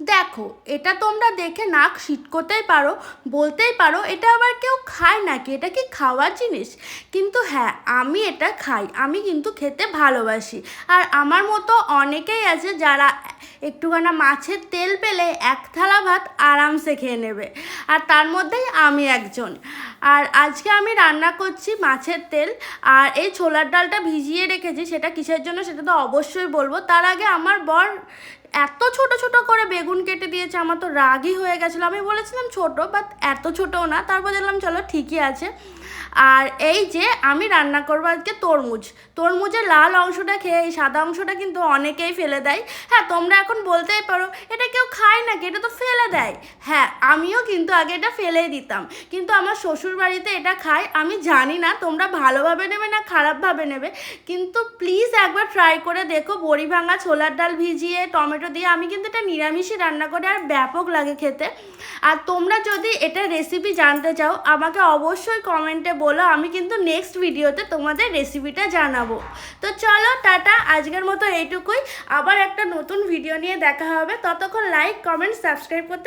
দেখো, এটা তোমরা দেখে নাক সিটকোতেই পারো, বলতেই পারো এটা আবার কেউ খায় নাকি, এটা কি খাওয়ার জিনিস? কিন্তু হ্যাঁ, আমি এটা খাই, আমি কিন্তু খেতে ভালোবাসি। আর আমার মতো অনেকেই আছে যারা একটুখানা মাছের তেল পেলে এক থালা ভাত আরামসে খেয়ে নেবে, আর তার মধ্যেই আমি একজন। আর আজকে আমি রান্না করছি মাছের তেল, আর এই ছোলার ডালটা ভিজিয়ে রেখেছি, সেটা কিসের জন্য সেটা তো অবশ্যই বলবো। তার আগে আমার বর এত ছোট ছোট করে বেগুন কেটে দিয়েছে, আমার তো রাগই হয়ে গেছিলো। আমি বলেছিলাম ছোট, বাট এত ছোটও না। তারপর দেখলাম চলো ঠিকই আছে। আর এই যে আমি রান্না করবো আজকে তরমুজ। তরমুজের লাল অংশটা খেয়ে এই সাদা অংশটা কিন্তু অনেকেই ফেলে দেয়। হ্যাঁ, তোমরা এখন বলতেই পারো এটা কেউ খায় নাকি, এটা তো ফেলে দেয়। হ্যাঁ, আমিও কিন্তু আগে এটা ফেলেই দিতাম, কিন্তু আমার শ্বশুর বাড়িতে এটা খায়। আমি জানি না তোমরা ভালোভাবে নেবে না খারাপভাবে নেবে, কিন্তু প্লিজ একবার ট্রাই করে দেখো। বড়ি ভাঙা ছোলার ডাল ভিজিয়ে টমেটো দিয়ে আমি কিন্তু এটা নিরামিষই রান্না করি, আর ব্যাপক লাগে খেতে। আর তোমরা যদি এটা রেসিপি জানতে চাও আমাকে অবশ্যই কমেন্টে বলো, আমি কিন্তু নেক্সট ভিডিওতে তোমাদের রেসিপিটা জানাবো। তো চলো টাটা, আজকের মতো এইটুকুই। আবার একটা নতুন ভিডিও নিয়ে দেখা হবে, ততক্ষণ লাইক কমেন্ট সাবস্ক্রাইব করতে